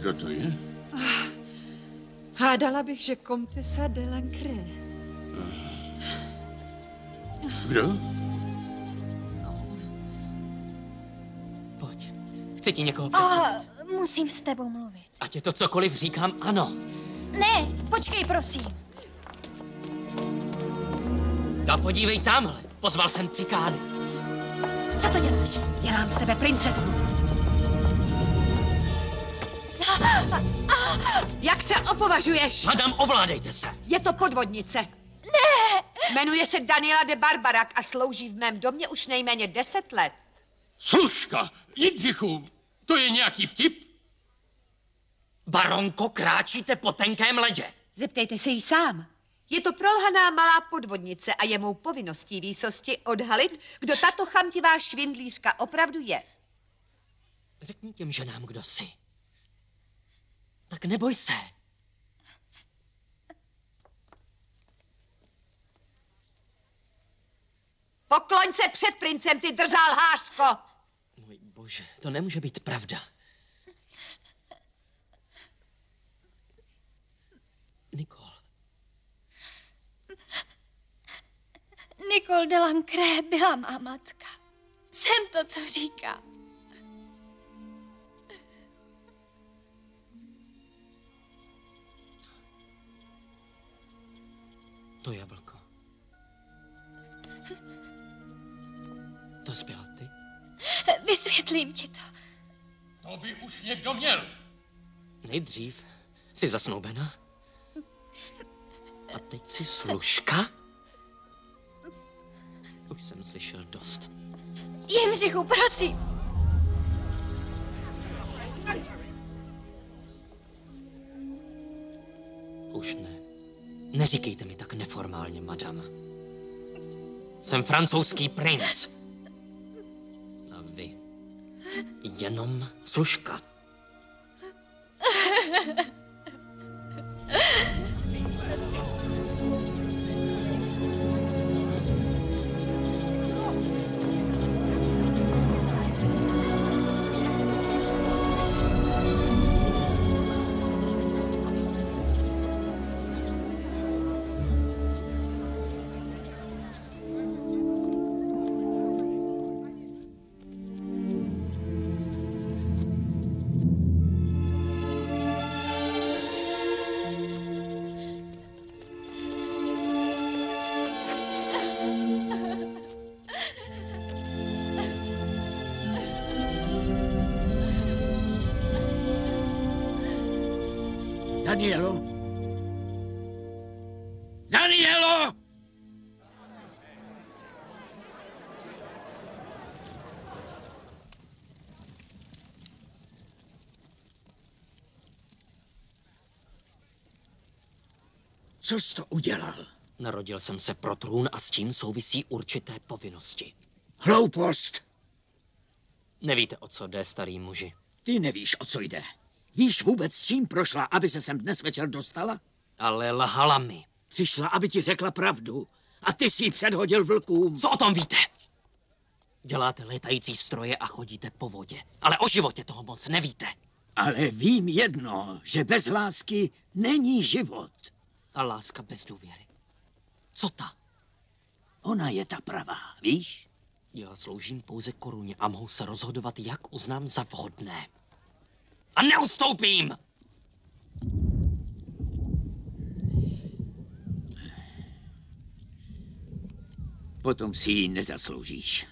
Kdo to je? Hádala bych, že Comtessa de Lancre. Kdo? Pojď. Chci ti někoho představit. Musím s tebou mluvit. Ať je to cokoliv, říkám ano. Ne, počkej, prosím. No podívej tamhle. Pozval jsem cikány. Co to děláš? Dělám z tebe princeznu. Jak se opovažuješ? Madam, ovládejte se. Je to podvodnice. Ne! Jmenuje se Daniela de Barbarak a slouží v mém domě už nejméně 10 let. Služka! Jindřichu, to je nějaký vtip? Baronko, kráčíte po tenkém ledě. Zeptejte se jí sám. Je to prolhaná malá podvodnice a je mou povinností výsosti odhalit, kdo tato chamtivá švindlířka opravdu je. Řekni těm ženám, kdo jsi. Tak neboj se. Pokloň se před princem, ty drzá lhářko! Můj bože, to nemůže být pravda. Nicole. Nicole de Lancre byla má matka. Jsem to, co říká. To jablko. To jsi byla ty? Vysvětlím ti to. To by už někdo měl. Nejdřív jsi zasnoubena. A teď jsi služka? Už jsem slyšel dost. Jindřichu, prosím. Už ne. Neříkejte mi tak neformálně, madam. Jsem francouzský princ. A vy jenom služka. Danielo? Danielo! Co jsi to udělal? Narodil jsem se pro trůn a s tím souvisí určité povinnosti. Hloupost! Nevíte, o co jde, starý muži. Ty nevíš, o co jde. Víš vůbec, s čím prošla, aby se sem dnes večer dostala? Ale lhala mi. Přišla, aby ti řekla pravdu. A ty si ji předhodil vlkům. Co o tom víte? Děláte létající stroje a chodíte po vodě. Ale o životě toho moc nevíte. Ale vím jedno, že bez lásky není život. A láska bez důvěry. Co ta? Ona je ta pravá, víš? Já sloužím pouze koruně a mohu se rozhodovat, jak uznám za vhodné. A neustoupím! Potom si ji nezasloužíš.